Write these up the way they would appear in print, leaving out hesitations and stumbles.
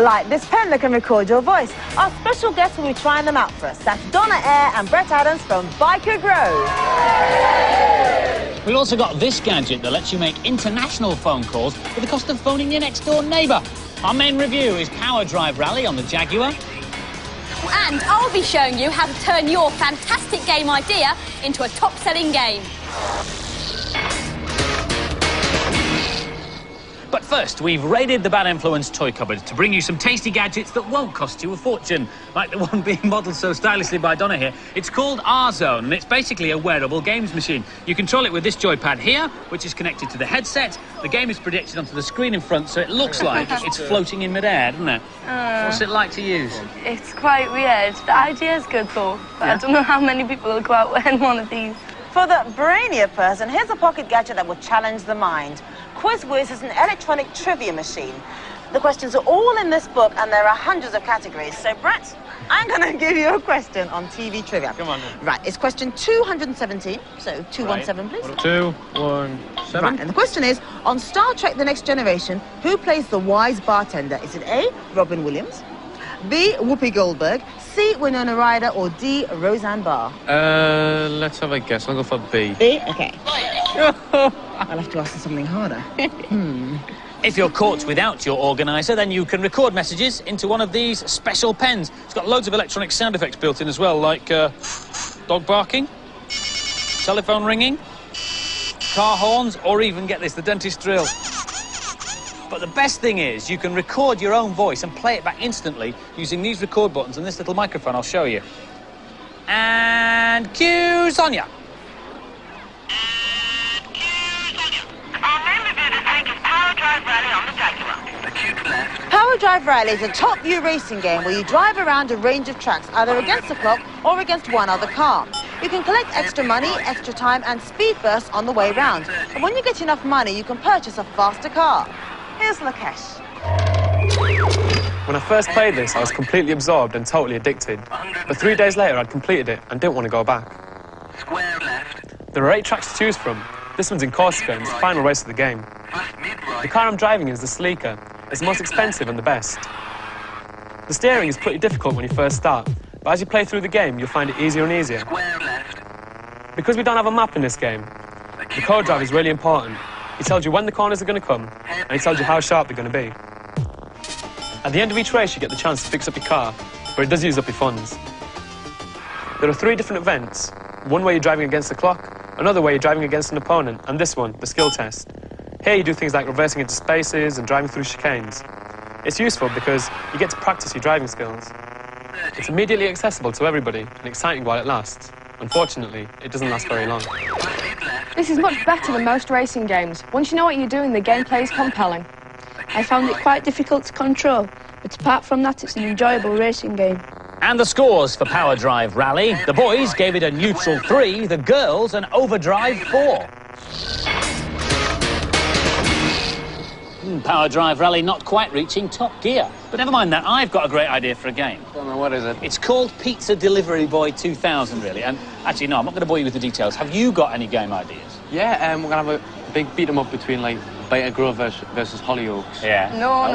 Like this pen that can record your voice. Our special guests will be trying them out for us. That's Donna Eyre and Brett Adams from Byker Grove. We've also got this gadget that lets you make international phone calls with the cost of phoning your next-door neighbour. Our main review is Power Drive Rally on the Jaguar. And I'll be showing you how to turn your fantastic game idea into a top-selling game. But first, we've raided the Bad Influence toy cupboard to bring you some tasty gadgets that won't cost you a fortune, like the one being modelled so stylishly by Donna here. It's called R-Zone, and it's basically a wearable games machine. You control it with this joypad here, which is connected to the headset. The game is projected onto the screen in front, so it looks like it's floating in midair, doesn't it? What's it like to use? It's quite weird. The idea is good, though, but I don't know how many people will go out wearing one of these. For the brainier person, here's a pocket gadget that will challenge the mind. QuizWiz is an electronic trivia machine. The questions are all in this book, and there are hundreds of categories. So, Brett, I'm going to give you a question on TV trivia. Come on, then. Right, it's question 217, so 217, please. 217. Right, and the question is, on Star Trek The Next Generation, who plays the wise bartender? Is it A, Robin Williams, B, Whoopi Goldberg, C, Winona Ryder, or D, Roseanne Barr? Let's have a guess. I'll go for B. B? OK. I'll have to ask you something harder. If you're caught without your organiser, then you can record messages into one of these special pens. It's got loads of electronic sound effects built in as well, like dog barking, telephone ringing, car horns, or even, get this, the dentist drill. But the best thing is you can record your own voice and play it back instantly using these record buttons and this little microphone I'll show you. And cue Sonia. Our main review this week is Power Drive Rally on the Jaguar. Acute left. Power Drive Rally is a top-view racing game where you drive around a range of tracks, either against the clock or against one other car. You can collect extra money, extra time, and speed bursts on the way round. And when you get enough money, you can purchase a faster car. Here's Lakesh. When I first played this, I was completely absorbed and totally addicted. But 3 days later, I'd completed it and didn't want to go back. Square left. There are 8 tracks to choose from. This one's in Corsica and it's the final race of the game. The car I'm driving is the sleeker. It's the most expensive and the best. The steering is pretty difficult when you first start, but as you play through the game, you'll find it easier and easier. Square left. Because we don't have a map in this game, the co-drive is really important. He tells you when the corners are going to come, and he tells you how sharp they're going to be. At the end of each race, you get the chance to fix up your car, but it does use up your funds. There are 3 different events. One where you're driving against the clock, another where you're driving against an opponent, and this one, the skill test. Here you do things like reversing into spaces and driving through chicanes. It's useful because you get to practice your driving skills. It's immediately accessible to everybody and exciting while it lasts. Unfortunately, it doesn't last very long. This is much better than most racing games. Once you know what you're doing, the gameplay is compelling. I found it quite difficult to control, but apart from that, it's an enjoyable racing game. And the scores for Power Drive Rally. The boys gave it a neutral 3, the girls an overdrive 4. Power Drive Rally not quite reaching top gear. But never mind that, I've got a great idea for a game. Tell me, what is it? It's called Pizza Delivery Boy 2000, really. And actually, no, I'm not going to bore you with the details. Have you got any game ideas? Yeah, we're going to have a big beat-em-up between, like, Byker Grove versus Hollyoaks. Yeah. No,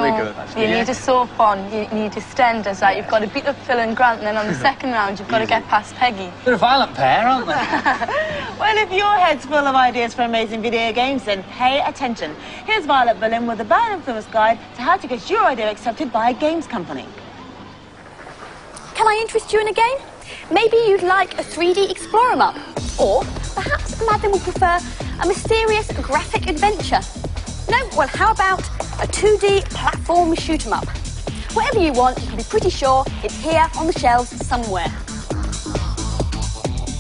you need to soap on. You need to EastEnders. Like, you've got to beat up Phil and Grant, and then on the second round, you've got to get past Peggy. They're a violent pair, aren't they? Well, if your head's full of ideas for amazing video games, then pay attention. Here's Violet Berlin with a Bad Influence guide to how to get your idea accepted by a games company. Can I interest you in a game? Maybe you'd like a 3D Explorer map. Or perhaps Madeleine would prefer a mysterious graphic adventure. No? Well, how about a 2D platform shoot-'em-up? Whatever you want, you can be pretty sure it's here on the shelves somewhere.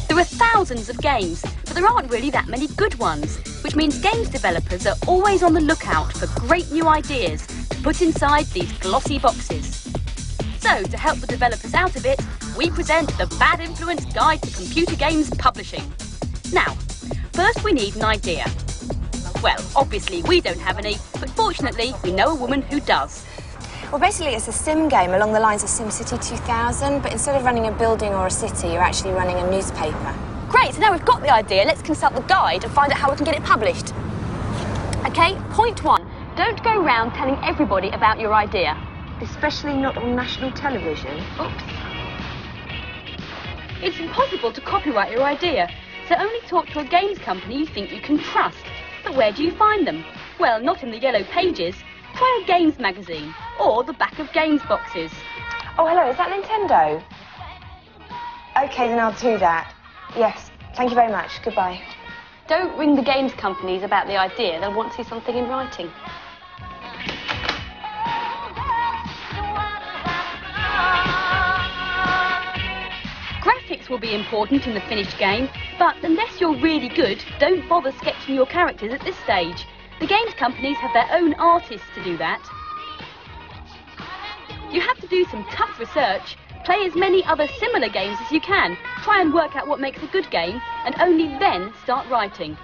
There are thousands of games, but there aren't really that many good ones, which means games developers are always on the lookout for great new ideas to put inside these glossy boxes. So, to help the developers out of it, we present the Bad Influence Guide to Computer Games Publishing. Now, first we need an idea. Well, obviously we don't have any, but fortunately we know a woman who does. Well, basically it's a sim game along the lines of SimCity 2000, but instead of running a building or a city, you're actually running a newspaper. Great, so now we've got the idea, let's consult the guide and find out how we can get it published. OK, point 1. Don't go round telling everybody about your idea. Especially not on national television. Oops. It's impossible to copyright your idea, so only talk to a games company you think you can trust. But where do you find them? Well, not in the yellow pages. Try a games magazine, or the back of games boxes. Oh, hello, is that Nintendo? OK, then I'll do that. Yes, thank you very much. Goodbye. Don't ring the games companies about the idea. They'll want to see something in writing. Graphics will be important in the finished game, but unless you're really good, don't bother sketching your characters at this stage. The games companies have their own artists to do that. You have to do some tough research, play as many other similar games as you can, try and work out what makes a good game, and only then start writing.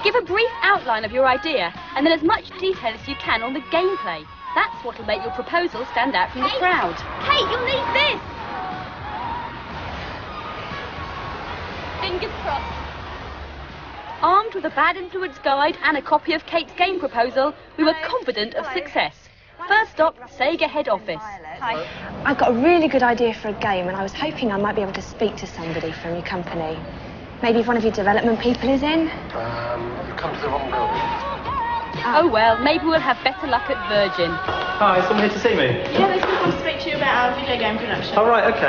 Give a brief outline of your idea, and then as much detail as you can on the gameplay. That's what will make your proposal stand out from the crowd. Kate, you'll need this! Fingers crossed. Armed with a bad influence guide and a copy of Kate's game proposal, we were confident of success. First stop, Sega head office. Hi. I've got a really good idea for a game, and I was hoping I might be able to speak to somebody from your company. Maybe if one of your development people is in? You've come to the wrong building. Oh well, maybe we'll have better luck at Virgin. Hi, someone here to see me? Yeah, they just want to speak to you about our video game production. Oh, right, OK.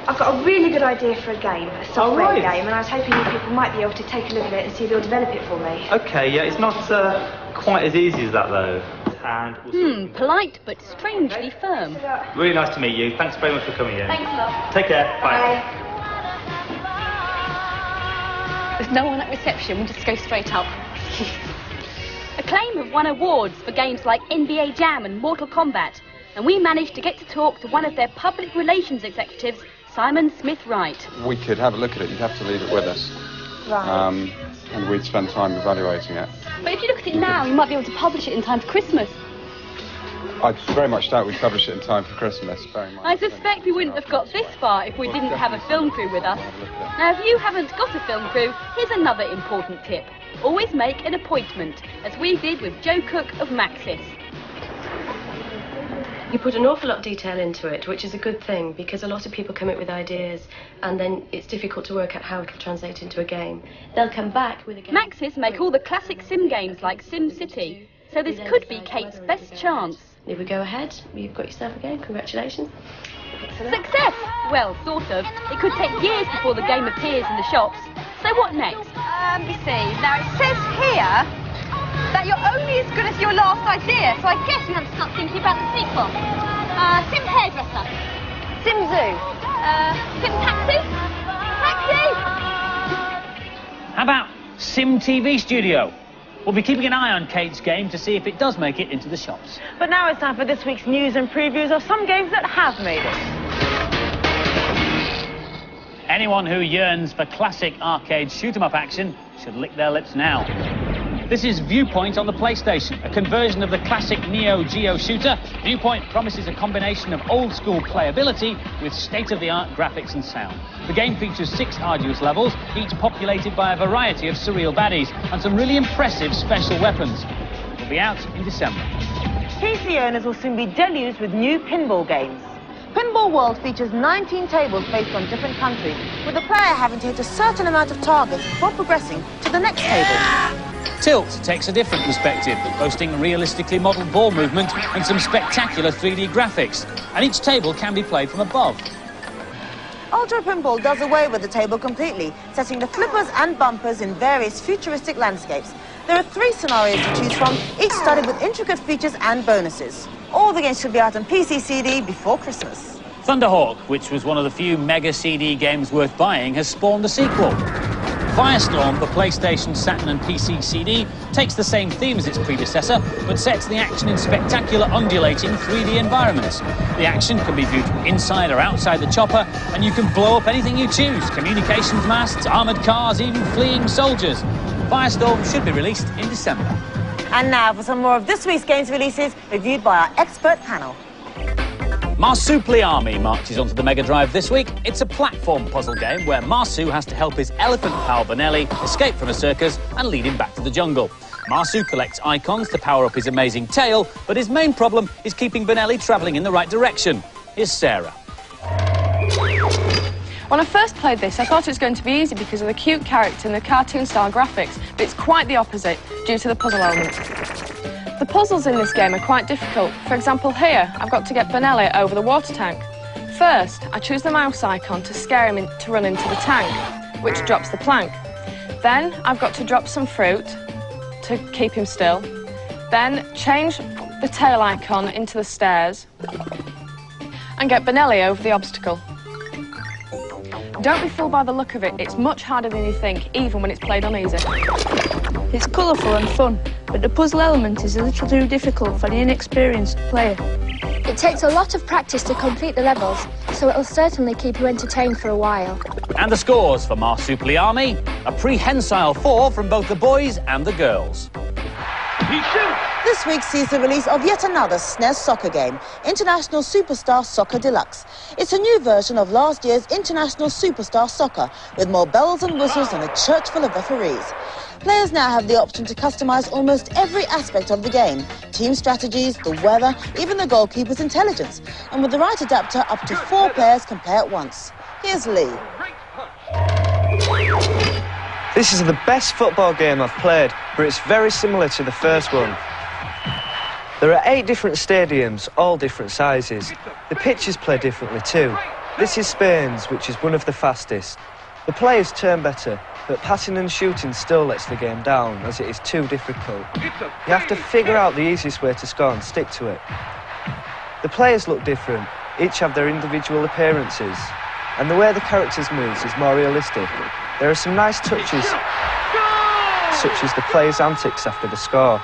I've got a really good idea for a game, a software game, and I was hoping you people might be able to take a look at it and see if you'll develop it for me. OK, yeah, it's not quite as easy as that, though. And polite but strangely firm. Really nice to meet you. Thanks very much for coming in. Thanks a lot. Take care. Bye. There's no one at reception, we'll just go straight up. Acclaim have won awards for games like NBA Jam and Mortal Kombat, and we managed to get to talk to one of their public relations executives, Simon Smith-Wright. We could have a look at it, you'd have to leave it with us. Right. And we'd spend time evaluating it. But if you look at it now, you might be able to publish it in time for Christmas. I very much doubt we'd publish it in time for Christmas, very much. I suspect we wouldn't have got this far if we didn't have a film crew with us. Now, if you haven't got a film crew, here's another important tip. Always make an appointment, as we did with Joe Cook of Maxis. You put an awful lot of detail into it, which is a good thing, because a lot of people come up with ideas, and then it's difficult to work out how it'll translate into a game. They'll come back with a game. Maxis make all the classic sim games like SimCity, so this could be Kate's best chance. If we go ahead, you've got yourself a game. Congratulations. Success! Well, sort of. It could take years before the game appears in the shops. So what next? Let me see. Now, it says here that you're only as good as your last idea, so I guess we have to start thinking about the sequel. Sim Hairdresser. Sim Zoo. Sim Taxi. Taxi! How about Sim TV Studio? We'll be keeping an eye on Kate's game to see if it does make it into the shops. But now it's time for this week's news and previews of some games that have made it. Anyone who yearns for classic arcade shoot-'em-up action should lick their lips now. This is Viewpoint on the PlayStation, a conversion of the classic Neo Geo shooter. Viewpoint promises a combination of old-school playability with state-of-the-art graphics and sound. The game features 6 arduous levels, each populated by a variety of surreal baddies and some really impressive special weapons. It will be out in December. PC owners will soon be deluged with new pinball games. Pinball World features 19 tables based on different countries, with the player having to hit a certain amount of targets before progressing to the next table. Tilt takes a different perspective, boasting realistically modelled ball movement and some spectacular 3D graphics, and each table can be played from above. Ultra Pinball does away with the table completely, setting the flippers and bumpers in various futuristic landscapes. There are 3 scenarios to choose from, each studded with intricate features and bonuses. All the games should be out on PC CD before Christmas. Thunderhawk, which was one of the few mega CD games worth buying, has spawned a sequel. Firestorm, the PlayStation, Saturn and PC CD, takes the same theme as its predecessor, but sets the action in spectacular undulating 3D environments. The action can be viewed from inside or outside the chopper, and you can blow up anything you choose: communications masts, armoured cars, even fleeing soldiers. Firestorm should be released in December. And now for some more of this week's games releases, reviewed by our expert panel. Marsupilami marches onto the Mega Drive this week. It's a platform puzzle game where Marsu has to help his elephant pal Bonelli escape from a circus and lead him back to the jungle. Marsu collects icons to power up his amazing tail, but his main problem is keeping Benelli travelling in the right direction. Here's Sarah. When I first played this, I thought it was going to be easy because of the cute character and the cartoon-style graphics, but it's quite the opposite due to the puzzle element. The puzzles in this game are quite difficult. For example, here, I've got to get Benelli over the water tank. First, I choose the mouse icon to scare him to run into the tank, which drops the plank. Then, I've got to drop some fruit to keep him still. Then, change the tail icon into the stairs and get Benelli over the obstacle. Don't be fooled by the look of it. It's much harder than you think, even when it's played on easy. It's colourful and fun, but the puzzle element is a little too difficult for the inexperienced player. It takes a lot of practice to complete the levels, so it'll certainly keep you entertained for a while. And the scores for Marsupiali, a prehensile 4 from both the boys and the girls. He shoots! This week sees the release of yet another SNES soccer game, International Superstar Soccer Deluxe. It's a new version of last year's International Superstar Soccer, with more bells and whistles and a church full of referees. Players now have the option to customise almost every aspect of the game. Team strategies, the weather, even the goalkeeper's intelligence. And with the right adapter, up to 4 players can play at once. Here's Lee. This is the best football game I've played, but it's very similar to the first one. There are 8 different stadiums, all different sizes. The pitches play differently too. This is Spain's, which is one of the fastest. The players turn better, but passing and shooting still lets the game down, as it is too difficult. You have to figure out the easiest way to score and stick to it. The players look different, each have their individual appearances, and the way the characters move is more realistic. There are some nice touches, such as the players' antics after the score.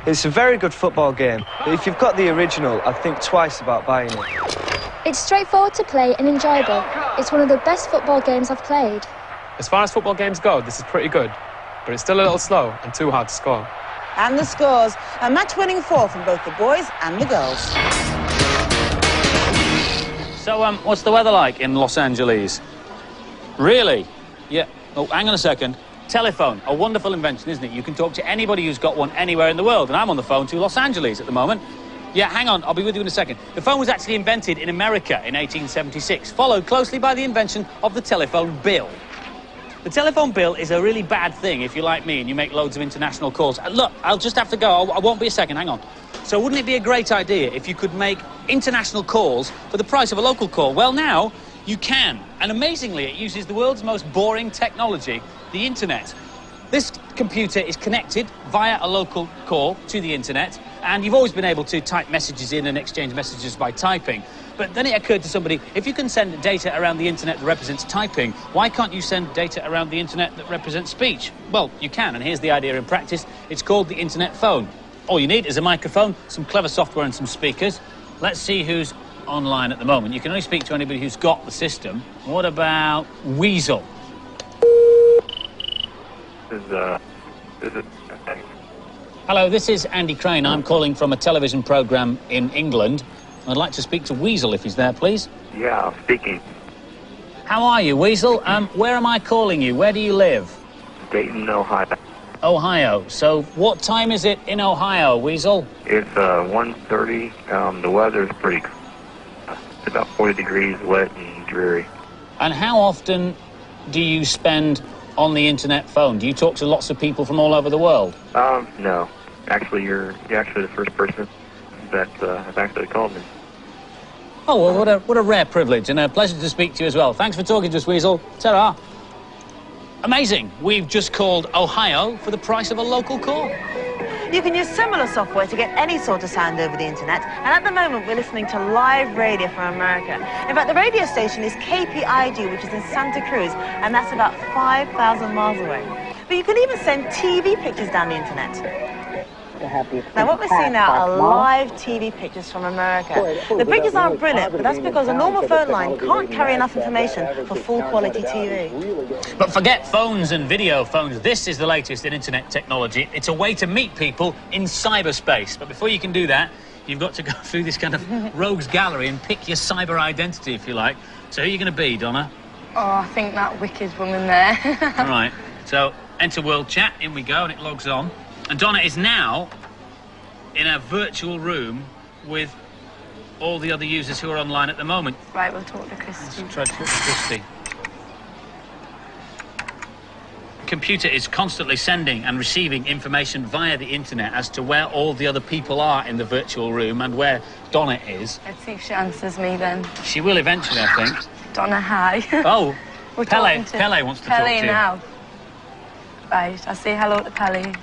It's a very good football game, but if you've got the original, I'd think twice about buying it. It's straightforward to play and enjoyable. It's one of the best football games I've played. As far as football games go, this is pretty good, but it's still a little slow and too hard to score. And the scores, a match-winning 4 from both the boys and the girls. So, what's the weather like in Los Angeles? Really? Yeah. Oh, hang on a second. Telephone, a wonderful invention, isn't it? You can talk to anybody who's got one anywhere in the world, and I'm on the phone to Los Angeles at the moment. Yeah, hang on, I'll be with you in a second. The phone was actually invented in America in 1876, followed closely by the invention of the telephone bill. The telephone bill is a really bad thing if you're like me and you make loads of international calls. Look, I'll just have to go. I won't be a second, hang on. So wouldn't it be a great idea if you could make international calls for the price of a local call? Well, now you can. And amazingly, it uses the world's most boring technology, the internet. This computer is connected via a local call to the internet, and you've always been able to type messages in and exchange messages by typing. But then it occurred to somebody, if you can send data around the internet that represents typing, why can't you send data around the internet that represents speech? Well, you can, and here's the idea in practice. It's called the internet phone. All you need is a microphone, some clever software and some speakers. Let's see who's online at the moment. You can only speak to anybody who's got the system. What about Weasel? Hello, this is Andy Crane. I'm calling from a television programme in England. I'd like to speak to Weasel if he's there, please. Yeah, speaking. How are you, Weasel? Where am I calling you? Where do you live? Dayton, Ohio. Ohio. So what time is it in Ohio, Weasel? It's 1:30. The weather's pretty cool. It's about 40 degrees, wet and dreary. And how often do you spend on the internet phone? Do you talk to lots of people from all over the world? No. Actually, you're actually the first person that has actually called me. Oh, well, what a rare privilege, and a pleasure to speak to you as well. Thanks for talking to us, Weasel. Ta-ra. Amazing. We've just called Ohio for the price of a local call. You can use similar software to get any sort of sound over the internet, and at the moment we're listening to live radio from America. In fact, the radio station is KPIG, which is in Santa Cruz, and that's about 5,000 miles away. But you can even send TV pictures down the internet. Now, what we're seeing now are live TV pictures from America. The pictures aren't brilliant, but that's because a normal phone line can't carry enough information for full-quality TV. But forget phones and video phones. This is the latest in internet technology. It's a way to meet people in cyberspace. But before you can do that, you've got to go through this kind of rogues gallery and pick your cyber identity, if you like. So who are you going to be, Donna? Oh, I think that wicked woman there. All right. So Enter world chat, in we go, and it logs on. And Donna is now in a virtual room with all the other users who are online at the moment. Right, we'll talk to Christy. Let's try to talk to Christy. The computer is constantly sending and receiving information via the internet as to where all the other people are in the virtual room and where Donna is. Let's see if she answers me then. She will eventually, I think. Donna, hi. Oh, We're Pele talking to wants to talk to Pele you. now. Right, I'll say hello to Pele.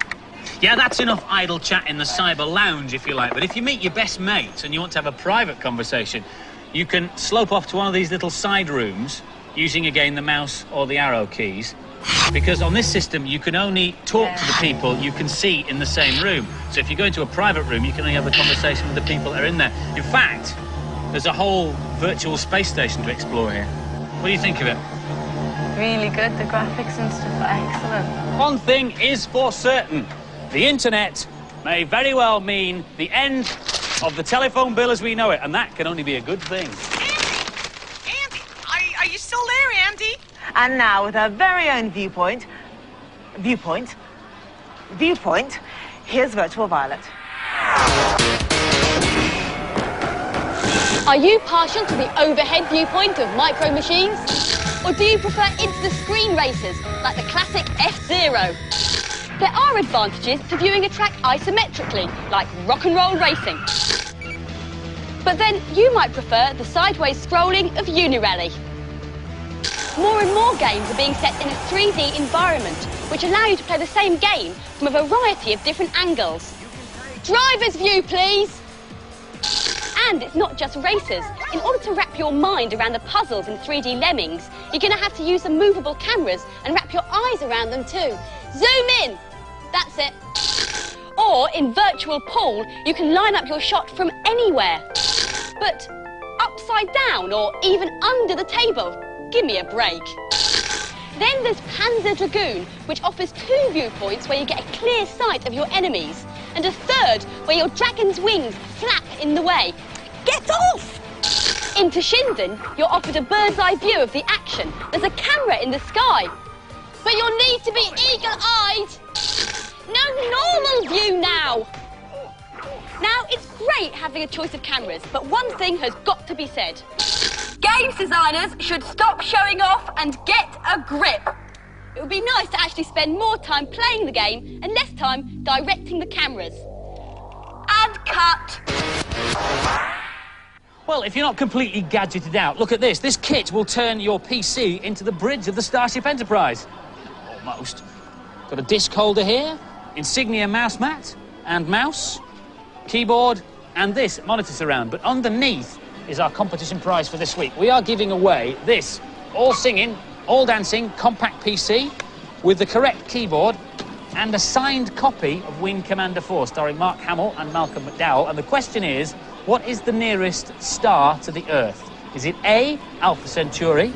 Yeah, that's enough idle chat in the cyber lounge, if you like. But if you meet your best mates and you want to have a private conversation, you can slope off to one of these little side rooms using, again, the mouse or the arrow keys. Because on this system, you can only talk to the people you can see in the same room. So if you go into a private room, you can only have a conversation with the people that are in there. In fact, there's a whole virtual space station to explore here. What do you think of it? Really good. The graphics and stuff are excellent. One thing is for certain. The internet may very well mean the end of the telephone bill as we know it, and that can only be a good thing. Andy, are you still there, Andy? And now, with our very own viewpoint, here's Virtual Violet. Are you partial to the overhead viewpoint of Micro Machines? Or do you prefer into-the-screen races, like the classic F-Zero? There are advantages to viewing a track isometrically, like rock and roll racing. But then you might prefer the sideways scrolling of Unirally. More and more games are being set in a 3D environment, which allow you to play the same game from a variety of different angles. Driver's view, please! And it's not just races. In order to wrap your mind around the puzzles in 3D Lemmings, you're going to have to use some movable cameras and wrap your eyes around them too. Zoom in! That's it. Or in Virtual Pool, you can line up your shot from anywhere. But upside down or even under the table. Give me a break. Then there's Panzer Dragoon, which offers 2 viewpoints where you get a clear sight of your enemies, and a third where your dragon's wings flap in the way. Get off! In Toshinden, you're offered a bird's eye view of the action. There's a camera in the sky. But you'll need to be eagle-eyed. No normal view now. Now, it's great having a choice of cameras, but one thing has got to be said. Games designers should stop showing off and get a grip. It would be nice to actually spend more time playing the game and less time directing the cameras. And cut. Well, if you're not completely gadgeted out, look at this. This kit will turn your PC into the bridge of the Starship Enterprise. Almost. Got a disc holder here, insignia mouse mat and mouse, keyboard, and this monitor surround. But underneath is our competition prize for this week. We are giving away this all singing, all dancing compact PC with the correct keyboard and a signed copy of Wing Commander 4 starring Mark Hamill and Malcolm McDowell. And the question is, what is the nearest star to the Earth? Is it A, Alpha Centauri,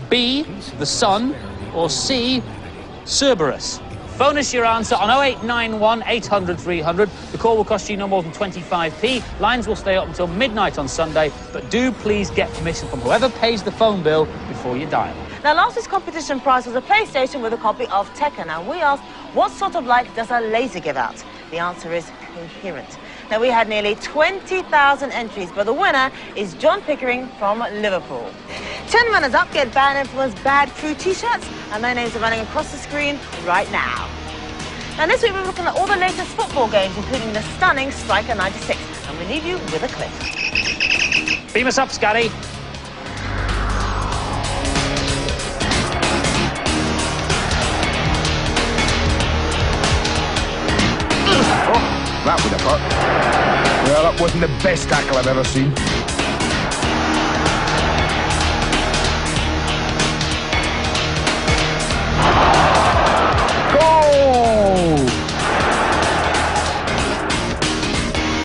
B, the Sun, or C, Cerberus? Phone us your answer on 0891 800 300. The call will cost you no more than 25p. Lines will stay up until midnight on Sunday, but do please get permission from whoever pays the phone bill before you dial. Now, last week's competition prize was a PlayStation with a copy of Tekken. And we asked, what sort of light does a laser give out? The answer is coherent. Now, we had nearly 20,000 entries, but the winner is John Pickering from Liverpool. 10 runners up get Bad Influence Bad Crew t-shirts, and their names are running across the screen right now. Now, this week we're looking at all the latest football games, including the stunning Striker 96, and we leave you with a clip. Beam us up, Scotty. That would have hurt. Well, that wasn't the best tackle I've ever seen.